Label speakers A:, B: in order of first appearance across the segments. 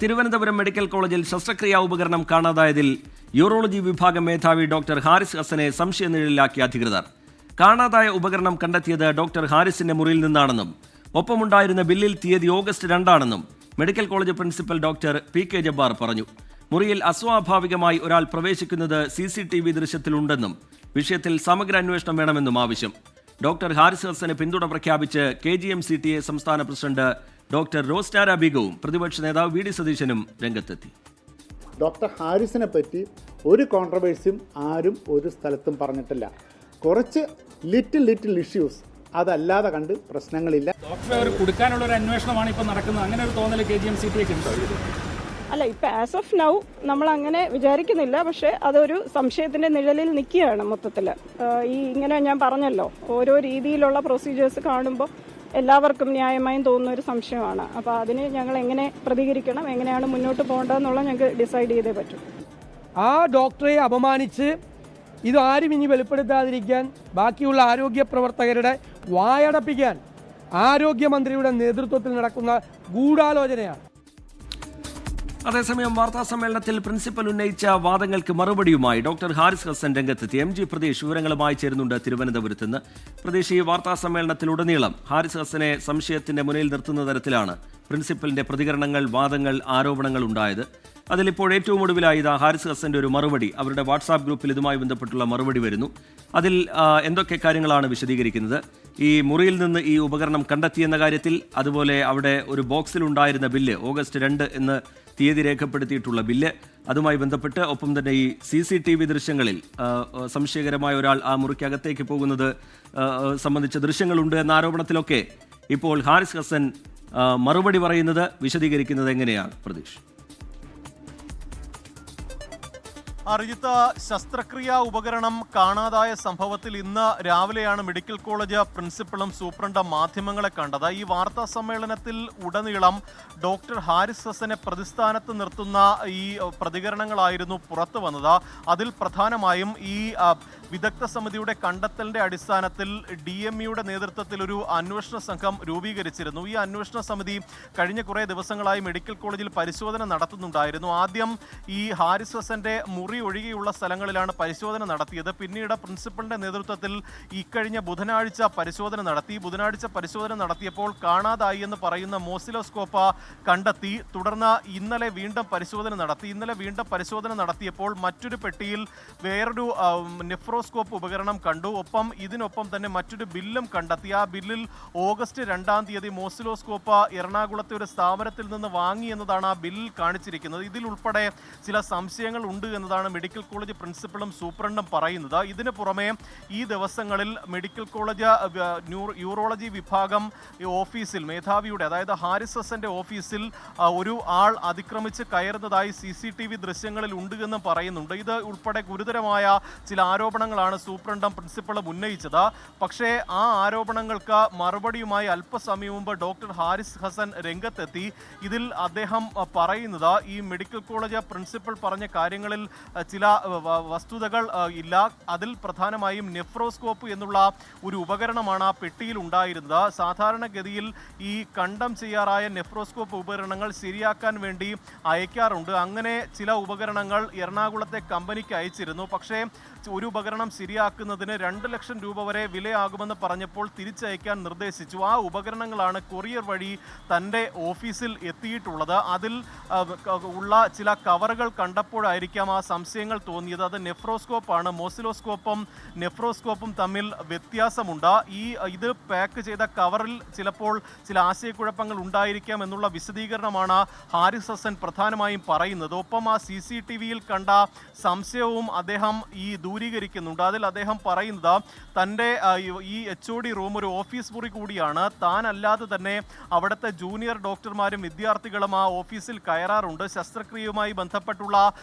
A: Thiruvananthapuram medical കോളേജിൽ ശസ്ത്രക്രിയാ ഉപകരണം കാണാതായതിൽ യൂറോളജി വിഭാഗം മേധാവി ഡോക്ടർ ഹാരിസ് ഹസനെ സംശയനിഴലിലാക്കിയ അധികൃതർ. കാണാതായ ഉപകരണം കണ്ടെത്തിയത് ഡോക്ടർ ഹാരിസിന്റെ മുറിയിൽ നിന്നാണെന്നും ഒപ്പമുണ്ടായിരുന്ന ബില്ലിൽ തീയതി August 2 medical college principal doctor PK Jabbar പറഞ്ഞു. മുറിയിൽ അസ്വാഭാവികമായി ഒരാൾ പ്രവേശിക്കുന്നത് CCTV ദൃശ്യത്തിലുണ്ടെന്നും വിഷയത്തിൽ സമഗ്ര അന്വേഷണം വേണമെന്നും ആവശ്യം. ഡോക്ടർ ഹാരിസ് ഹസന് പിന്തുണ പ്രഖ്യാപിച്ച് KGM-CTA സംസ്ഥാന പ്രസിഡന്റ് ഡോക്ടർ റോസ്റ്റാര ബീഗവും പ്രതിപക്ഷ നേതാവ് VD സതീശനും രംഗത്തെത്തി.
B: ഡോക്ടർ ഹാരിസിനെ പറ്റി ഒരു കോൺട്രവേഴ്സിയും ആരും ഒരു സ്ഥലത്തും പറഞ്ഞിട്ടില്ല. കുറച്ച് ലിറ്റിൽ ഇഷ്യൂസ് അതല്ലാതെ കണ്ട് പ്രശ്നങ്ങളില്ല.
C: ഡോക്ടറെ ഒരു കൊടുക്കാനുള്ള ഒരു അന്വേഷണമാണ് ഇപ്പോൾ നടക്കുന്നത്. അങ്ങനെ ഒരു തോന്നൽ KGM-CTA ഉണ്ടോ?
D: അല്ല, ഇപ്പം ആസ് ഓഫ് നൗ നമ്മൾ അങ്ങനെ വിചാരിക്കുന്നില്ല. പക്ഷേ അതൊരു സംശയത്തിൻ്റെ നിഴലിൽ നിൽക്കുകയാണ് മൊത്തത്തിൽ. ഇങ്ങനെ ഞാൻ പറഞ്ഞല്ലോ, ഓരോ രീതിയിലുള്ള പ്രൊസീജിയേഴ്സ് കാണുമ്പോൾ എല്ലാവർക്കും ന്യായമായും തോന്നുന്ന ഒരു സംശയമാണ്. അപ്പോൾ അതിന് ഞങ്ങൾ എങ്ങനെ പ്രതികരിക്കണം, എങ്ങനെയാണ് മുന്നോട്ട് പോകേണ്ടതെന്നുള്ള ഞങ്ങൾക്ക് ഡിസൈഡ് ചെയ്തേ പറ്റും.
E: ആ ഡോക്ടറെ അപമാനിച്ച് ഇതാരും ഇനി വെളിപ്പെടുത്താതിരിക്കാൻ ബാക്കിയുള്ള ആരോഗ്യ പ്രവർത്തകരുടെ വായടപ്പിക്കാൻ ആരോഗ്യമന്ത്രിയുടെ നേതൃത്വത്തിൽ നടക്കുന്ന ഗൂഢാലോചനയാണ്.
A: അതേസമയം വാർത്താ സമ്മേളനത്തിൽ പ്രിൻസിപ്പൽ ഉന്നയിച്ച വാദങ്ങൾക്ക് മറുപടിയുമായി ഡോക്ടർ ഹാരിസ് ഹസൻ രംഗത്തെത്തി. MG പ്രതീഷ് വിവരങ്ങളുമായി ചേരുന്നുണ്ട് തിരുവനന്തപുരത്ത് നിന്ന്. പ്രതീഷ്, ഈ വാർത്താ സമ്മേളനത്തിലുടനീളം ഹാരിസ് ഹസനെ സംശയത്തിന്റെ മുന്നിൽ നിർത്തുന്ന തരത്തിലാണ് പ്രിൻസിപ്പലിന്റെ പ്രതികരണങ്ങൾ, വാദങ്ങൾ, ആരോപണങ്ങൾ ഉണ്ടായത്. അതിലിപ്പോൾ ഏറ്റവും ഒടുവിലായി ഹാരിസ് ഹസന്റെ ഒരു മറുപടി, അവരുടെ വാട്സാപ്പ് ഗ്രൂപ്പിൽ ഇതുമായി ബന്ധപ്പെട്ടുള്ള മറുപടി വരുന്നു. അതിൽ എന്തൊക്കെ കാര്യങ്ങളാണ് വിശദീകരിക്കുന്നത്? ഈ മുറിയിൽ നിന്ന് ഈ ഉപകരണം കണ്ടെത്തിയെന്ന കാര്യത്തിൽ, അതുപോലെ അവിടെ ഒരു ബോക്സിലുണ്ടായിരുന്ന ബില്ല്, ഓഗസ്റ്റ് 2 എന്ന് തീയതി രേഖപ്പെടുത്തിയിട്ടുള്ള ബില്ല്, അതുമായി ബന്ധപ്പെട്ട് ഒപ്പം തന്നെ ഈ CCTV ദൃശ്യങ്ങളിൽ സംശയകരമായ ഒരാൾ ആ മുറിക്കകത്തേക്ക് പോകുന്നത് സംബന്ധിച്ച ദൃശ്യങ്ങളുണ്ട് എന്ന ആരോപണത്തിലൊക്കെ ഇപ്പോൾ ഹാരിസ് ഹസൻ മറുപടി പറയുന്നത്, വിശദീകരിക്കുന്നത് എങ്ങനെയാണ് പ്രതീക്ഷ?
F: അർജിത്ത്, ശസ്ത്രക്രിയാ ഉപകരണം കാണാതായ സംഭവത്തിൽ ഇന്ന് രാവിലെയാണ് മെഡിക്കൽ കോളേജ് പ്രിൻസിപ്പളും സൂപ്രണ്ടും മാധ്യമങ്ങളെ കണ്ടത്. ഈ വാർത്താ സമ്മേളനത്തിൽ ഉടനീളം ഡോക്ടർ ഹാരിസ് ഹസനെ പ്രതിസ്ഥാനത്ത് നിർത്തുന്ന ഈ പ്രതികരണങ്ങളായിരുന്നു പുറത്തു വന്നത്. അതിൽ പ്രധാനമായും ഈ വിദഗ്ധ സമിതിയുടെ കണ്ടെത്തലിന്റെ അടിസ്ഥാനത്തിൽ DMEയുടെ നേതൃത്വത്തിൽ ഒരു അന്വേഷണ സംഘം രൂപീകരിച്ചിരുന്നു. ഈ അന്വേഷണ സമിതി കഴിഞ്ഞ കുറേ ദിവസങ്ങളായി മെഡിക്കൽ കോളേജിൽ പരിശോധന നടത്തുന്നുണ്ടായിരുന്നു. ആദ്യം ഈ ഹാരിസ് ഹസന്റെ മുറി ഒഴികെയുള്ള സ്ഥലങ്ങളിലാണ് പരിശോധന നടത്തിയത്. പിന്നീട് പ്രിൻസിപ്പലിന്റെ നേതൃത്വത്തിൽ ഇക്കഴിഞ്ഞ ബുധനാഴ്ച പരിശോധന നടത്തി. ബുധനാഴ്ച പരിശോധന നടത്തിയപ്പോൾ കാണാതായി എന്ന് പറയുന്ന മോസിലോസ്കോപ്പ് കണ്ടെത്തി. തുടർന്ന് ഇന്നലെ വീണ്ടും പരിശോധന നടത്തിയപ്പോൾ മറ്റൊരു പെട്ടിയിൽ വേറൊരു നെഫ്രോസ്കോപ്പ് ഉപകരണം കണ്ടു. ഇതിനൊപ്പം തന്നെ മറ്റൊരു ബില്ലും കണ്ടെത്തി. ആ ബില്ലിൽ ഓഗസ്റ്റ് 2 മോസിലോസ്കോപ്പ് എറണാകുളത്തെ ഒരു സ്ഥാപനത്തിൽ നിന്ന് വാങ്ങി എന്നതാണ് ആ ബില്ലിൽ കാണിച്ചിരിക്കുന്നത്. ഇതിൽ ഉൾപ്പെടെ ചില സംശയങ്ങൾ ഉണ്ട് എന്നതാണ് മെഡിക്കൽ കോളേജ് പ്രിൻസിപ്പളും സൂപ്രണ്ടും പറയുന്നത്. ഇതിന് പുറമെ ഈ ദിവസങ്ങളിൽ മെഡിക്കൽ കോളേജ് യൂറോളജി വിഭാഗം ഓഫീസിൽ മേധാവിയുടെ, അതായത് ഹാരിസ് ഹസന്റെ ഓഫീസിൽ ഒരു ആൾ അതിക്രമിച്ച് കയറുന്നതായി CCTV ദൃശ്യങ്ങളിൽ ഉണ്ട് എന്ന് പറയുന്നുണ്ട്. ഇത് ഉൾപ്പെടെ ഗുരുതരമായ ചില ആരോപണങ്ങളാണ് സൂപ്രണ്ടും പ്രിൻസിപ്പളും ഉന്നയിച്ചത്. പക്ഷേ ആ ആരോപണങ്ങൾക്ക് മറുപടിയുമായി അല്പസമയം മുമ്പ് ഡോക്ടർ ഹാരിസ് ഹസൻ രംഗത്തെത്തി. ഇതിൽ അദ്ദേഹം പറയുന്നത്, ഈ മെഡിക്കൽ കോളേജ് പ്രിൻസിപ്പൽ പറഞ്ഞ കാര്യങ്ങളിൽ ചില വസ്തുതകൾ ഇല്ല. അതിൽ പ്രധാനമായും നെഫ്രോസ്കോപ്പ് എന്നുള്ള ഒരു ഉപകരണമാണ് ആ പെട്ടിയിൽ ഉണ്ടായിരുന്നത്. സാധാരണഗതിയിൽ ഈ കണ്ടം ചെയ്യാറായ നെഫ്രോസ്കോപ്പ് ഉപകരണങ്ങൾ ശരിയാക്കാൻ വേണ്ടി അയക്കാറുണ്ട്. അങ്ങനെ ചില ഉപകരണങ്ങൾ എറണാകുളത്തെ കമ്പനിക്ക് അയച്ചിരുന്നു. പക്ഷേ ഒരു ഉപകരണം ശരിയാക്കുന്നതിന് 2 ലക്ഷം രൂപ വരെ വിലയാകുമെന്ന് പറഞ്ഞപ്പോൾ തിരിച്ചയക്കാൻ നിർദ്ദേശിച്ചു. ആ ഉപകരണങ്ങളാണ് കൊറിയർ വഴി തൻ്റെ ഓഫീസിൽ എത്തിയിട്ടുള്ളത്. അതിൽ ഉള്ള ചില കവറുകൾ കണ്ടപ്പോഴായിരിക്കാം ആ സംശയങ്ങൾ തോന്നിയത്. അത് നെഫ്രോസ്കോപ്പാണ്. മോസിലോസ്കോപ്പും നെഫ്രോസ്കോപ്പും തമ്മിൽ വ്യത്യാസമുണ്ട്. ഇത് പാക്ക് ചെയ്ത കവറിൽ ചിലപ്പോൾ ചില ആശയക്കുഴപ്പങ്ങൾ ഉണ്ടായിരിക്കാം എന്നുള്ള വിശദീകരണമാണ് ഹാരിസ് ഹസൻ പ്രധാനമായും പറയുന്നത്. ഒപ്പം ആ CCTVയിൽ കണ്ട സംശയവും അദ്ദേഹം ദൂരീകരിക്കുന്നുണ്ട്. അതിൽ അദ്ദേഹം പറയുന്നത്, തൻ്റെ ഈ HOD റൂം ഒരു ഓഫീസ് മുറി കൂടിയാണ്. താനല്ലാതെ തന്നെ അവിടുത്തെ ജൂനിയർ ഡോക്ടർമാരും വിദ്യാർത്ഥികളും ആ ഓഫീസിൽ കയറാറുണ്ട്. ശസ്ത്രക്രിയയുമായി ബന്ധപ്പെട്ടുള്ള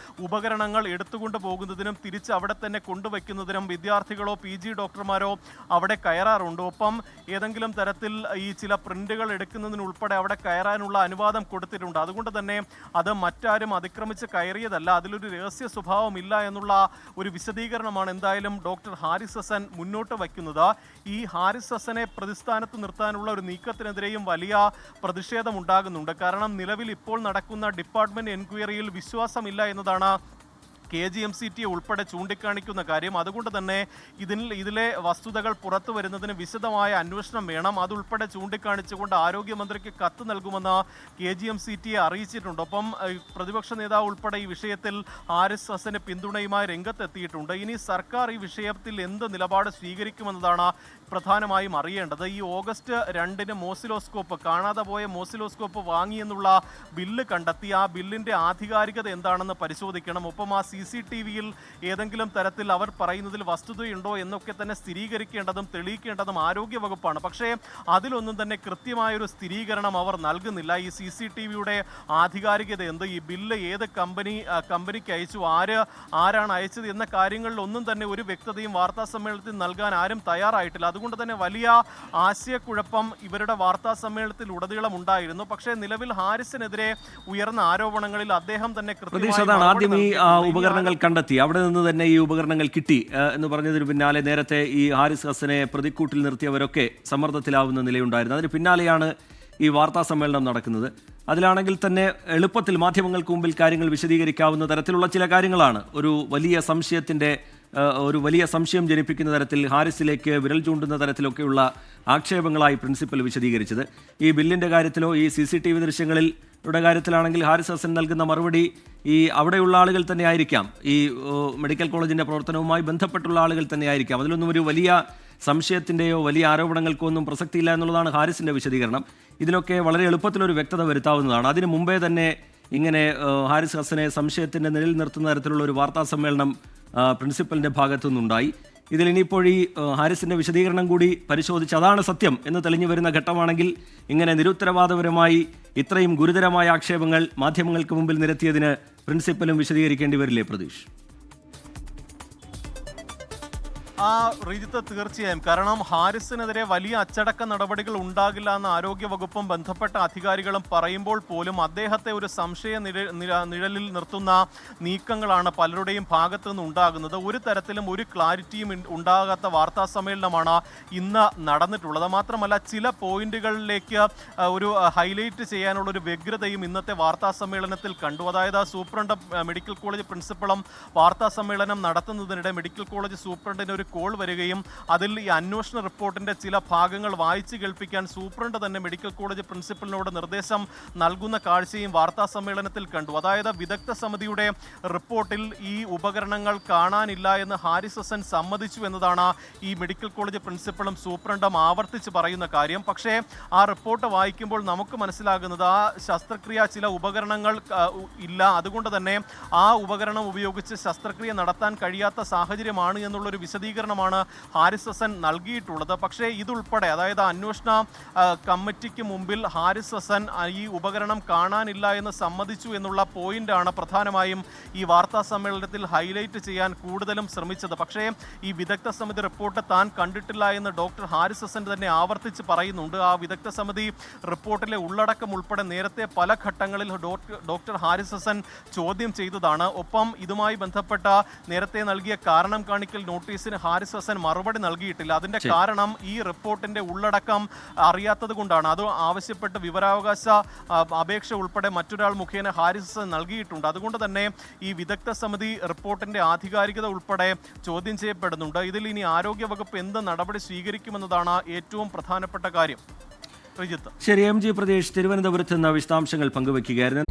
F: ഉപകരണങ്ങൾ എടുത്തുകൊണ്ട് പോകുന്നതിനും തിരിച്ച് അവിടെ തന്നെ കൊണ്ടുവയ്ക്കുന്നതിനും വിദ്യാർത്ഥികളോ PG ഡോക്ടർമാരോ അവിടെ കയറാറുണ്ട്. ഒപ്പം ഏതെങ്കിലും തരത്തിൽ ഈ ചില പ്രിന്റുകൾ എടുക്കുന്നതിനുൾപ്പെടെ അവിടെ കയറാനുള്ള അനുവാദം കൊടുത്തിട്ടുണ്ട്. അതുകൊണ്ട് തന്നെ അത് മറ്റാരും അതിക്രമിച്ച് കയറിയതല്ല, അതിലൊരു രഹസ്യ സ്വഭാവമില്ല എന്നുള്ള ഒരു വിശദീകരണമാണ് എന്തായാലും ഡോക്ടർ ഹാരിസ് ഹസൻ മുന്നോട്ട് വയ്ക്കുന്നത്. ഈ ഹാരിസ് ഹസനെ പ്രതിസ്ഥാനത്ത് നിർത്താനുള്ള ഒരു നീക്കത്തിനെതിരെയും വലിയ പ്രതിഷേധമുണ്ടാകുന്നുണ്ട്. കാരണം നിലവിൽ ഇപ്പോൾ നടക്കുന്ന ഡിപ്പാർട്ട്മെന്റ് എൻക്വയറിയിൽ വിശ്വാസമില്ല എന്നതാണ് KGMCT ഉൾപ്പെടെ ചൂണ്ടിക്കാണിക്കുന്ന കാര്യം. അതുകൊണ്ട് തന്നെ ഇതിലെ വസ്തുതകൾ പുറത്തു വരുന്നതിന് വിശദമായ അന്വേഷണം വേണം. അതുൾപ്പെടെ ചൂണ്ടിക്കാണിച്ചുകൊണ്ട് ആരോഗ്യമന്ത്രിക്ക് കത്ത് നൽകുമെന്ന് KGMCT അറിയിച്ചിട്ടുണ്ട്. ഒപ്പം പ്രതിപക്ഷ നേതാവ് ഉൾപ്പെടെ ഈ വിഷയത്തിൽ ഹാരിസ് ഹസന് പിന്തുണയുമായി രംഗത്തെത്തിയിട്ടുണ്ട്. ഇനി സർക്കാർ ഈ വിഷയത്തിൽ എന്ത് നിലപാട് സ്വീകരിക്കുമെന്നതാണ് പ്രധാനമായും അറിയേണ്ടത്. ഈ ഓഗസ്റ്റ് 2-ന് മോസിലോസ്കോപ്പ്, കാണാതെ പോയ മോസിലോസ്കോപ്പ് വാങ്ങിയെന്നുള്ള ബില്ല് കണ്ടെത്തി. ആ ബില്ലിന്റെ ആധികാരികത എന്താണെന്ന് പരിശോധിക്കണം. ഒപ്പം ആ CCTVയിൽ ഏതെങ്കിലും തരത്തിൽ അവർ പറയുന്നതിൽ വസ്തുതയുണ്ടോ എന്നൊക്കെ തന്നെ സ്ഥിരീകരിക്കേണ്ടതും തെളിയിക്കേണ്ടതും ആരോഗ്യവകുപ്പാണ്. പക്ഷേ അതിലൊന്നും തന്നെ കൃത്യമായൊരു സ്ഥിരീകരണം അവർ നൽകുന്നില്ല. ഈ CCTVയുടെ ആധികാരികത എന്ത്, ഈ ബില്ല് ഏത് കമ്പനിക്ക് അയച്ചു, ആരാണ് അയച്ചത് എന്ന കാര്യങ്ങളിലൊന്നും തന്നെ ഒരു വ്യക്തതയും വാർത്താ സമ്മേളനത്തിൽ നൽകാൻ ആരും തയ്യാറായിട്ടില്ല. അതുകൊണ്ട് തന്നെ വലിയ ആശയക്കുഴപ്പം ഇവരുടെ വാർത്താ സമ്മേളനത്തിൽ ഉടനീളം ഉണ്ടായിരുന്നു. പക്ഷേ നിലവിൽ ഹാരിസിനെതിരെ ഉയർന്ന ആരോപണങ്ങളിൽ അദ്ദേഹം തന്നെ
A: ആദ്യം ഈ ഉപകരണങ്ങൾ കണ്ടെത്തി, അവിടെ നിന്ന് തന്നെ ഈ ഉപകരണങ്ങൾ കിട്ടി എന്ന് പറഞ്ഞതിന് പിന്നാലെ നേരത്തെ ഈ ഹാരിസ് ഹസനെ പ്രതിക്കൂട്ടിൽ നിർത്തിയവരൊക്കെ സമ്മർദ്ദത്തിലാവുന്ന നിലയുണ്ടായിരുന്നു. അതിന് പിന്നാലെയാണ് ഈ വാർത്താ സമ്മേളനം നടക്കുന്നത്. അതിലാണെങ്കിൽ തന്നെ എളുപ്പത്തിൽ മാധ്യമങ്ങൾക്ക് മുമ്പിൽ കാര്യങ്ങൾ വിശദീകരിക്കാവുന്ന തരത്തിലുള്ള ചില കാര്യങ്ങളാണ് ഒരു വലിയ സംശയം ജനിപ്പിക്കുന്ന തരത്തിൽ ഹാരിസിലേക്ക് വിരൽ ചൂണ്ടുന്ന തരത്തിലൊക്കെയുള്ള ആക്ഷേപങ്ങളായി പ്രിൻസിപ്പൽ വിശദീകരിച്ചത്. ഈ ബില്ലിൻ്റെ കാര്യത്തിലോ ഈ CCTV ദൃശ്യങ്ങളുടെ കാര്യത്തിലാണെങ്കിൽ ഹാരിസ് ഹസൻ നൽകുന്ന മറുപടി ഈ അവിടെയുള്ള ആളുകൾ തന്നെ ആയിരിക്കാം, ഈ മെഡിക്കൽ കോളേജിൻ്റെ പ്രവർത്തനവുമായി ബന്ധപ്പെട്ടുള്ള ആളുകൾ തന്നെ ആയിരിക്കാം. അതിലൊന്നും ഒരു വലിയ സംശയത്തിൻ്റെയോ വലിയ ആരോപണങ്ങൾക്കോ ഒന്നും പ്രസക്തിയില്ല എന്നുള്ളതാണ് ഹാരിസിൻ്റെ വിശദീകരണം. ഇതിനൊക്കെ വളരെ എളുപ്പത്തിലൊരു വ്യക്തത വരുത്താവുന്നതാണ്. അതിനു മുമ്പേ തന്നെ ഇങ്ങനെ ഹാരിസ് ഹസനെ സംശയത്തിൻ്റെ നിഴലിൽ നിർത്തുന്ന തരത്തിലുള്ള ഒരു വാർത്താ സമ്മേളനം പ്രിൻസിപ്പലിൻ്റെ ഭാഗത്തു നിന്നുണ്ടായി. ഇതിൽ ഇനിയിപ്പോൾ ഈ ഹാരിസിൻ്റെ വിശദീകരണം കൂടി പരിശോധിച്ച് അതാണ് സത്യം എന്ന് തെളിഞ്ഞു വരുന്ന ഘട്ടമാണെങ്കിൽ ഇങ്ങനെ നിരുത്തരവാദപരമായി ഇത്രയും ഗുരുതരമായ ആക്ഷേപങ്ങൾ മാധ്യമങ്ങൾക്ക് മുമ്പിൽ നിരത്തിയതിന് പ്രിൻസിപ്പലും വിശദീകരിക്കേണ്ടി വരില്ലേ പ്രതീഷ്?
F: റിജിത്ത്, തീർച്ചയായും. കാരണം ഹാരിസിനെതിരെ വലിയ അച്ചടക്ക നടപടികൾ ഉണ്ടാകില്ല എന്ന് ആരോഗ്യവകുപ്പും ബന്ധപ്പെട്ട അധികാരികളും പറയുമ്പോൾ പോലും അദ്ദേഹത്തെ ഒരു സംശയ നിഴലിൽ നിർത്തുന്ന നീക്കങ്ങളാണ് പലരുടെയും ഭാഗത്തു നിന്ന് ഉണ്ടാകുന്നത്. ഒരു തരത്തിലും ഒരു ക്ലാരിറ്റിയും ഉണ്ടാകാത്ത വാർത്താ സമ്മേളനമാണ് ഇന്ന് നടന്നിട്ടുള്ളത്. മാത്രമല്ല ചില പോയിന്റുകളിലേക്ക് ഒരു ഹൈലൈറ്റ് ചെയ്യാനുള്ള ഒരു വ്യഗ്രതയും ഇന്നത്തെ വാർത്താ സമ്മേളനത്തിൽ കണ്ടു. അതായത് സൂപ്രണ്ട്, മെഡിക്കൽ കോളേജ് പ്രിൻസിപ്പളും വാർത്താ സമ്മേളനം നടത്തുന്നതിനിടെ മെഡിക്കൽ കോളേജ് സൂപ്രണ്ടിന് ഒരു കോൾ വരികയും അതിൽ ഈ അന്വേഷണ റിപ്പോർട്ടിന്റെ ചില ഭാഗങ്ങൾ വായിച്ചു കേൾപ്പിക്കാൻ സൂപ്രണ്ട് തന്നെ മെഡിക്കൽ കോളേജ് പ്രിൻസിപ്പലിനോട് നിർദ്ദേശം നൽകുന്ന കാഴ്ചയും വാർത്താ സമ്മേളനത്തിൽ കണ്ടു. അതായത് വിദഗ്ധ സമിതിയുടെ റിപ്പോർട്ടിൽ ഈ ഉപകരണങ്ങൾ കാണാനില്ല എന്ന് ഹാരിസ് ഹസൻ സമ്മതിച്ചു എന്നതാണ് ഈ മെഡിക്കൽ കോളേജ് പ്രിൻസിപ്പളും സൂപ്രണ്ടും ആവർത്തിച്ച് പറയുന്ന കാര്യം. പക്ഷേ ആ റിപ്പോർട്ട് വായിക്കുമ്പോൾ നമുക്ക് മനസ്സിലാകുന്നത് ആ ശസ്ത്രക്രിയ ചില ഉപകരണങ്ങൾ ഇല്ല, അതുകൊണ്ട് തന്നെ ആ ഉപകരണം ഉപയോഗിച്ച് ശസ്ത്രക്രിയ നടത്താൻ കഴിയാത്ത സാഹചര്യമാണ് എന്നുള്ളൊരു വിശദീകരണമാണ് ഹാരിസ് ഹസൻ നൽകിയിട്ടുള്ളത്. പക്ഷേ ഇതുൾപ്പെടെ, അതായത് അന്വേഷണ കമ്മിറ്റിക്ക് മുമ്പിൽ ഹാരിസ് ഹസൻ ഈ ഉപകരണം കാണാനില്ല എന്ന് സമ്മതിച്ചു എന്നുള്ള പോയിന്റാണ് പ്രധാനമായും ഈ വാർത്താ സമ്മേളനത്തിൽ ഹൈലൈറ്റ് ചെയ്യാൻ കൂടുതലും ശ്രമിച്ചത്. പക്ഷേ ഈ വിദഗ്ധ സമിതി റിപ്പോർട്ട് താൻ കണ്ടിട്ടില്ല എന്ന് ഡോക്ടർ ഹാരിസ് ഹസൻ തന്നെ ആവർത്തിച്ച് പറയുന്നുണ്ട്. ആ വിദഗ്ധ സമിതി റിപ്പോർട്ടിലെ ഉള്ളടക്കം ഉൾപ്പെടെ നേരത്തെ പല ഘട്ടങ്ങളിൽ ഡോക്ടർ ഹാരിസ് ഹസൻ ചോദ്യം ചെയ്തതാണ്. ഒപ്പം ഇതുമായി ബന്ധപ്പെട്ട നേരത്തെ നൽകിയ കാരണം കാണിക്കൽ നോട്ടീസിന് ഹാരിസ് ഹസൻ മറുപടി നൽകിയിട്ടില്ല. അതിന്റെ കാരണം ഈ റിപ്പോർട്ടിന്റെ ഉള്ളടക്കം അറിയാത്തത് കൊണ്ടാണ്. അത് ആവശ്യപ്പെട്ട് വിവരാവകാശ അപേക്ഷ ഉൾപ്പെടെ മറ്റൊരാൾ മുഖേന ഹാരിസ് ഹസൻ നൽകിയിട്ടുണ്ട്. അതുകൊണ്ട് തന്നെ ഈ വിദഗ്ധ സമിതി റിപ്പോർട്ടിന്റെ ആധികാരികത ഉൾപ്പെടെ ചോദ്യം ചെയ്യപ്പെടുന്നുണ്ട്. ഇതിൽ ഇനി ആരോഗ്യവകുപ്പ് എന്ത് നടപടി സ്വീകരിക്കുമെന്നതാണ് ഏറ്റവും പ്രധാനപ്പെട്ട കാര്യം.
A: ശരി, MG പ്രദേശ് തിരുവനന്തപുരത്ത് നിന്ന് വിശദാംശങ്ങൾ പങ്കുവയ്ക്കുകയായിരുന്നു.